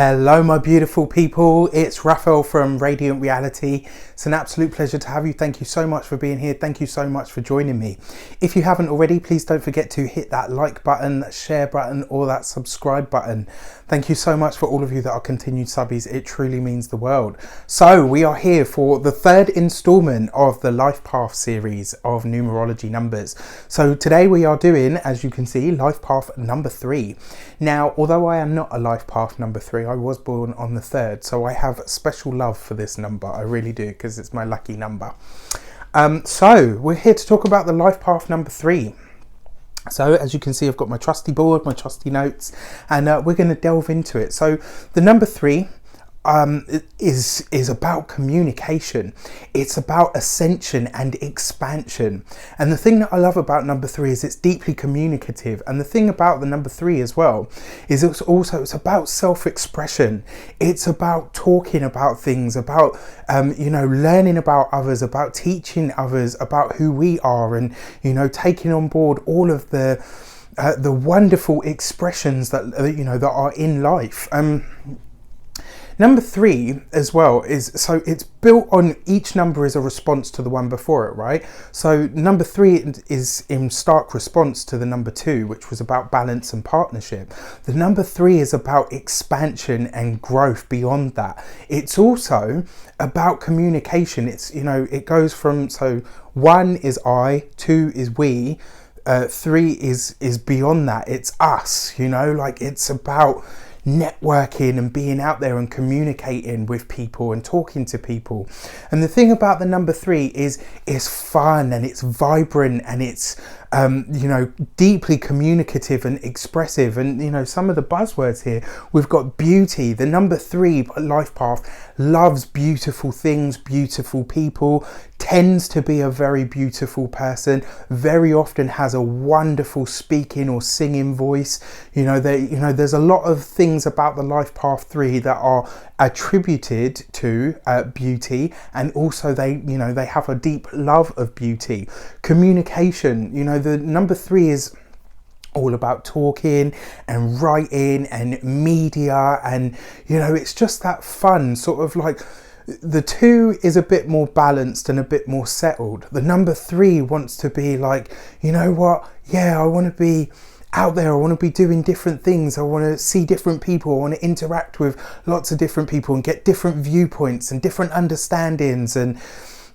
Hello my beautiful people, it's Raphael from Reydiant Reality. It's an absolute pleasure to have you. Thank you so much for being here. Thank you so much for joining me. If you haven't already, please don't forget to hit that like button, that share button, or that subscribe button. Thank you so much for all of you that are continued subbies. It truly means the world. So we are here for the third installment of the Life Path series of numerology numbers. So today we are doing, as you can see, Life Path number 3. Now, although I am not a Life Path number 3, I was born on the 3rd, so I have special love for this number. I really do, because it's my lucky number. So we're here to talk about the Life Path number 3. So as you can see, I've got my trusty board, my trusty notes, and we're going to delve into it. So the number 3 is about communication. It's about ascension and expansion. And the thing that I love about number 3 is it's deeply communicative. And the thing about the number 3 as well is it's about self-expression. It's about talking about things, about learning about others, about teaching others about who we are, and taking on board all of the wonderful expressions that that are in life. Number 3 as well it's built on, each number is a response to the one before it, right? So number 3 is in stark response to the number 2, which was about balance and partnership. The number 3 is about expansion and growth beyond that. It's also about communication. It's, it goes from, so 1 is I, 2 is we, 3 is beyond that. It's us, it's about networking and being out there and communicating with people and talking to people. And the thing about the number 3 is it's fun and it's vibrant and it's deeply communicative and expressive. And some of the buzzwords here, we've got beauty. The number 3 life path loves beautiful things, beautiful people, tends to be a very beautiful person, very often has a wonderful speaking or singing voice. There's a lot of things about the life path 3 that are attributed to beauty, and also they have a deep love of beauty. Communication, the number 3 is all about talking and writing and media, and it's just that fun sort of like. The 2 is a bit more balanced and a bit more settled. The number 3 wants to be like, I want to be out there. I want to be doing different things. I want to see different people. I want to interact with lots of different people and get different viewpoints and different understandings and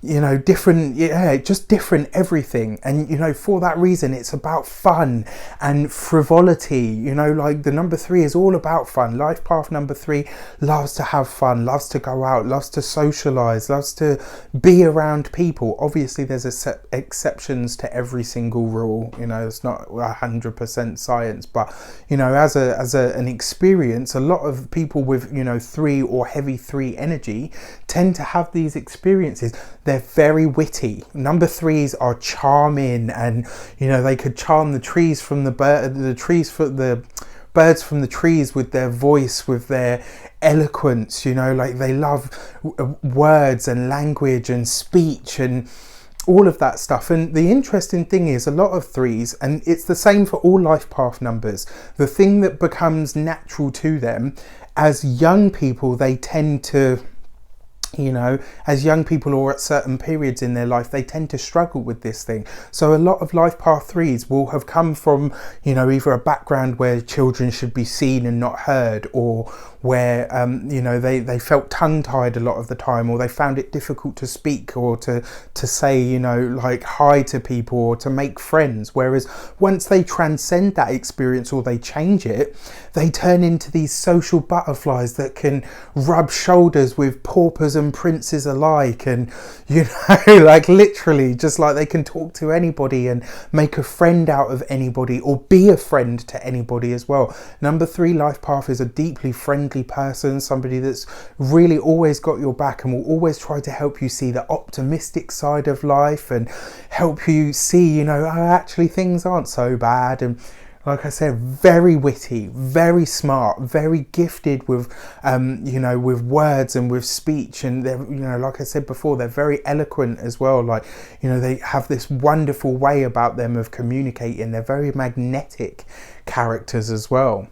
just different everything. And for that reason, it's about fun and frivolity. Like the number 3 is all about fun. Life path number 3 loves to have fun, loves to go out, loves to socialize, loves to be around people. Obviously there's exceptions to every single rule. It's not 100% science, but as an experience, a lot of people with 3 or heavy 3 energy tend to have these experiences. They're very witty. Number 3s are charming, and they could charm the trees from the birds from the trees with their voice, with their eloquence. Like they love words and language and speech and all of that stuff. And the interesting thing is, a lot of 3s, and it's the same for all life path numbers, the thing that becomes natural to them as young people, they tend to as young people or at certain periods in their life, they tend to struggle with this thing. So a lot of life path 3s will have come from, either a background where children should be seen and not heard, or where, they felt tongue-tied a lot of the time, or they found it difficult to speak or to say, like hi to people or to make friends. Whereas once they transcend that experience or they change it, they turn into these social butterflies that can rub shoulders with paupers and princes alike, and like literally just like they can talk to anybody and make a friend out of anybody, or be a friend to anybody as well. Number 3 life path is a deeply friendly person, somebody that's really always got your back and will always try to help you see the optimistic side of life and help you see actually things aren't so bad. And like I said, very witty, very smart, very gifted with, with words and with speech. And they're, like I said before, they're very eloquent as well. Like, they have this wonderful way about them of communicating. They're very magnetic characters as well.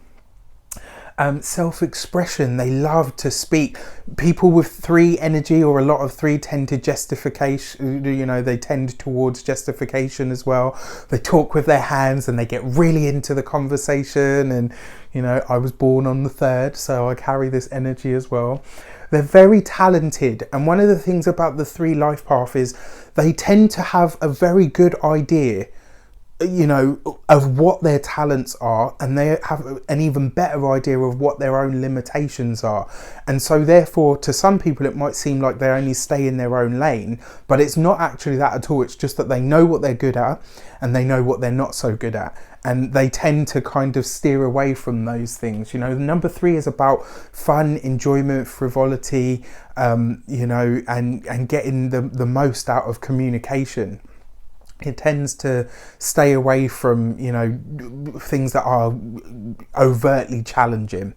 Self-expression, they love to speak. People with 3 energy, or a lot of 3, tend to justification, they tend towards justification as well. They talk with their hands and they get really into the conversation, and I was born on the 3rd, so I carry this energy as well. They're very talented, and one of the things about the 3 life path is they tend to have a very good idea of what their talents are, and they have an even better idea of what their own limitations are. And so therefore, to some people it might seem like they only stay in their own lane, but it's not actually that at all. It's just that they know what they're good at and they know what they're not so good at, and they tend to kind of steer away from those things. The number 3 is about fun, enjoyment, frivolity, and getting the most out of communication. It tends to stay away from, things that are overtly challenging.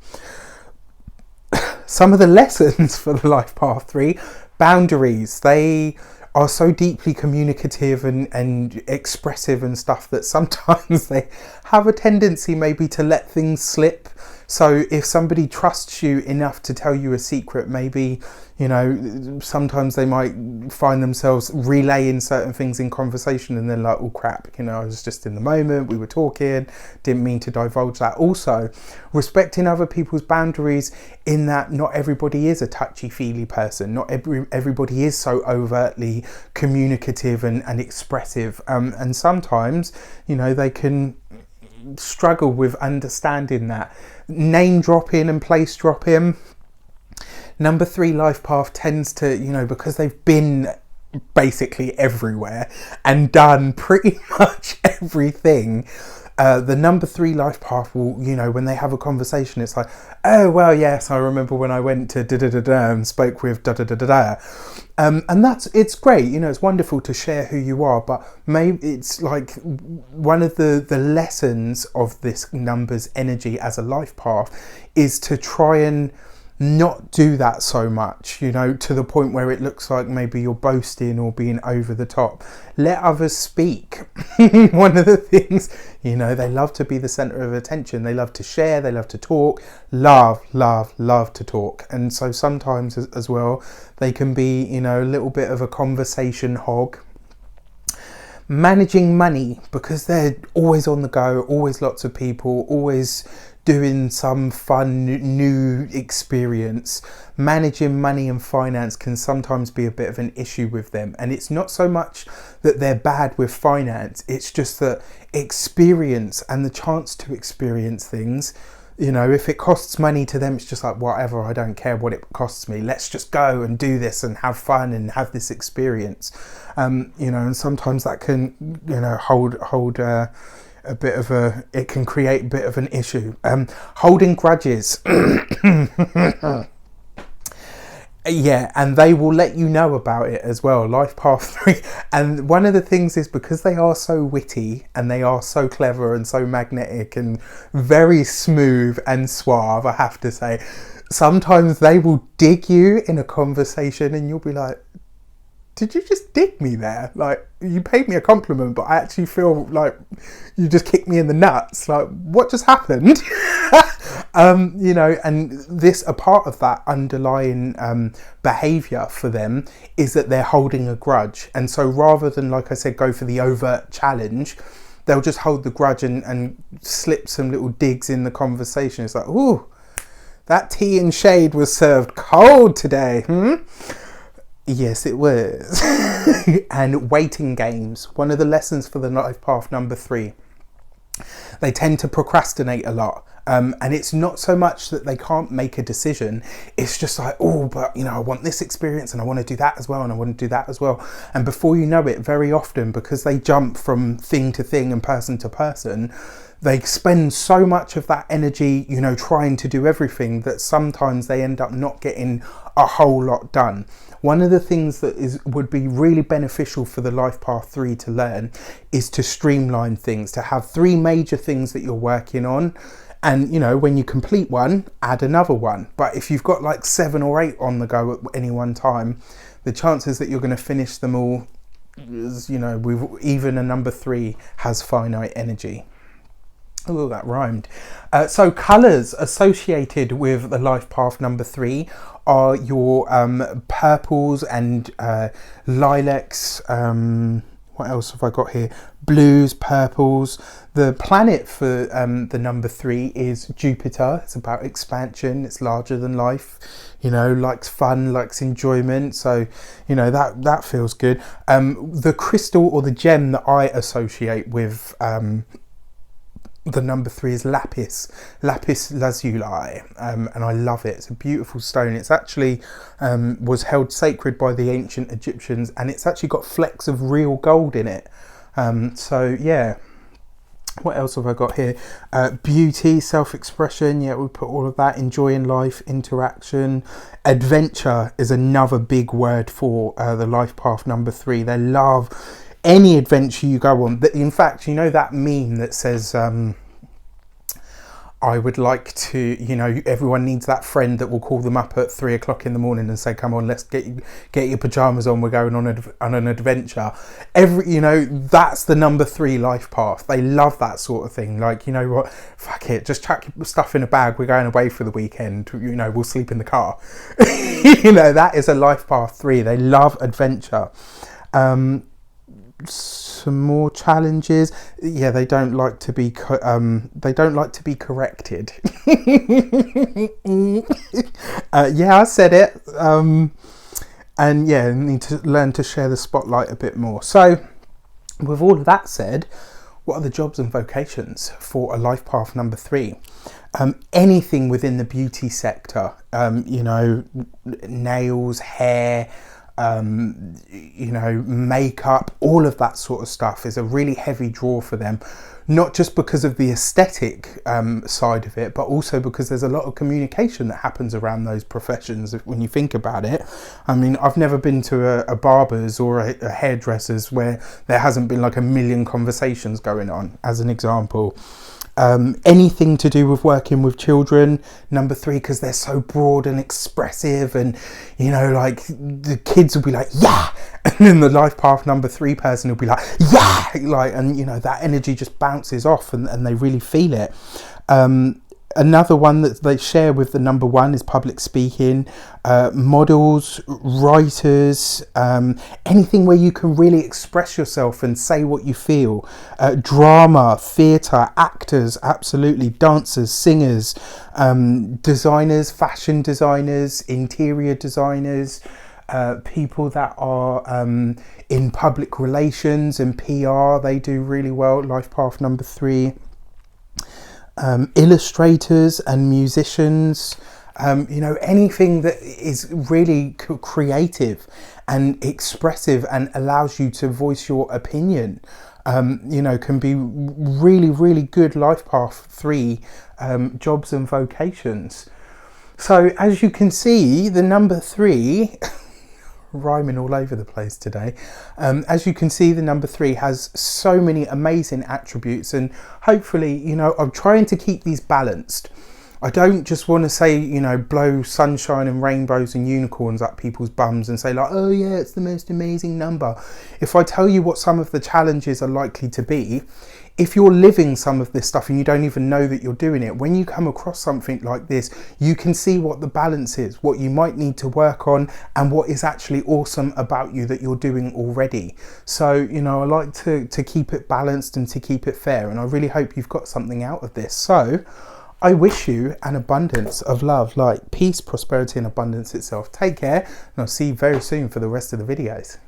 Some of the lessons for the life path 3, boundaries. They are so deeply communicative and expressive and stuff that sometimes they have a tendency maybe to let things slip. So if somebody trusts you enough to tell you a secret, maybe, sometimes they might find themselves relaying certain things in conversation and they're like, oh crap, I was just in the moment, we were talking, didn't mean to divulge that. Also, respecting other people's boundaries, in that not everybody is a touchy-feely person. Not everybody is so overtly communicative and expressive. And sometimes, they can struggle with understanding that. Name dropping and place dropping. Number 3 life path tends to, because they've been basically everywhere and done pretty much everything, the number 3 life path will, when they have a conversation, it's like, oh, well, yes, I remember when I went to da-da-da-da and spoke with da-da-da-da-da. And it's great, it's wonderful to share who you are, but maybe it's like one of the lessons of this number's energy as a life path is to try and not do that so much, to the point where it looks like maybe you're boasting or being over the top. Let others speak. One of the things, they love to be the center of attention. They love to share, they love to talk, love to talk. And so sometimes as well, they can be, a little bit of a conversation hog. Managing money, because they're always on the go, always lots of people, always doing some fun new experience. Managing money and finance can sometimes be a bit of an issue with them, and it's not so much that they're bad with finance, it's just that experience and the chance to experience things, if it costs money to them, it's just like, whatever, I don't care what it costs me, let's just go and do this and have fun and have this experience. And sometimes that can hold a bit of it can create a bit of an issue. Holding grudges. Yeah, and they will let you know about it as well. Life path 3. And one of the things is, because they are so witty and they are so clever and so magnetic and very smooth and suave, I have to say, sometimes they will dig you in a conversation and you'll be like, did you just dig me there? Like, you paid me a compliment, but I actually feel like you just kicked me in the nuts. Like, what just happened? And this, a part of that underlying behavior for them is that they're holding a grudge. And so rather than, like I said, go for the overt challenge, they'll just hold the grudge and slip some little digs in the conversation. It's like, ooh, that tea and shade was served cold today. Yes, it was. And waiting games. One of the lessons for the life path number 3. They tend to procrastinate a lot. And it's not so much that they can't make a decision. It's just like, oh, but I want this experience and I want to do that as well and I want to do that as well. And before you know it, very often, because they jump from thing to thing and person to person, they spend so much of that energy, trying to do everything, that sometimes they end up not getting a whole lot done. One of the things that would be really beneficial for the life path 3 to learn is to streamline things, to have 3 major things that you're working on. And, when you complete one, add another one. But if you've got like 7 or 8 on the go at any one time, the chances that you're going to finish them all is, even a number 3 has finite energy. Oh, that rhymed. So colours associated with the life path number 3 are your purples and lilacs. What else have I got here? Blues, purples. The planet for the number 3 is Jupiter. It's about expansion. It's larger than life. You know, likes fun, likes enjoyment. So, you know, that feels good. The crystal or the gem that I associate with the number 3 is lapis lazuli, and I love it. It's a beautiful stone. It's actually was held sacred by the ancient Egyptians, and it's actually got flecks of real gold in it. So yeah, what else have I got here? Beauty, self-expression. Yeah, we put all of that. Enjoying life, interaction. Adventure is another big word for the life path number 3. They love any adventure you go on. In fact, you know that meme that says I would like to, you know, everyone needs that friend that will call them up at 3 o'clock in the morning and say, come on, let's get your pajamas on, we're going on an adventure. You know, that's the number 3 life path. They love that sort of thing. Like, you know what, fuck it, just chuck your stuff in a bag, we're going away for the weekend, you know, we'll sleep in the car. You know, that is a life path 3. They love adventure. Some more challenges. Yeah, they don't like to be corrected. Yeah, I said it. And yeah, need to learn to share the spotlight a bit more. So with all of that said, what are the jobs and vocations for a life path number 3? Anything within the beauty sector, you know, nails, hair, you know, makeup, all of that sort of stuff is a really heavy draw for them, not just because of the aesthetic side of it, but also because there's a lot of communication that happens around those professions when you think about it. I mean, I've never been to a barber's or a hairdresser's where there hasn't been like a million conversations going on, as an example. Anything to do with working with children, number 3, because they're so broad and expressive, and you know, like the kids will be like, yeah, and then the life path number 3 person will be like, yeah, like, and you know, that energy just bounces off and they really feel it. Another one that they share with the number 1 is public speaking, models, writers, anything where you can really express yourself and say what you feel. Drama, theatre, actors, absolutely, dancers, singers, designers, fashion designers, interior designers, people that are in public relations and PR, they do really well, life path number 3. Illustrators and musicians, you know, anything that is really creative and expressive and allows you to voice your opinion, you know, can be really, really good life path 3 jobs and vocations. So as you can see, the number 3 rhyming all over the place today. As you can see, the number 3 has so many amazing attributes, and hopefully, you know, I'm trying to keep these balanced. I don't just want to say, you know, blow sunshine and rainbows and unicorns up people's bums and say like, oh yeah, it's the most amazing number. If I tell you what some of the challenges are likely to be, if you're living some of this stuff and you don't even know that you're doing it, when you come across something like this, you can see what the balance is, what you might need to work on, and what is actually awesome about you that you're doing already. So, you know, I like to keep it balanced and to keep it fair, and I really hope you've got something out of this. So I wish you an abundance of love, light, peace, prosperity, and abundance itself. Take care, and I'll see you very soon for the rest of the videos.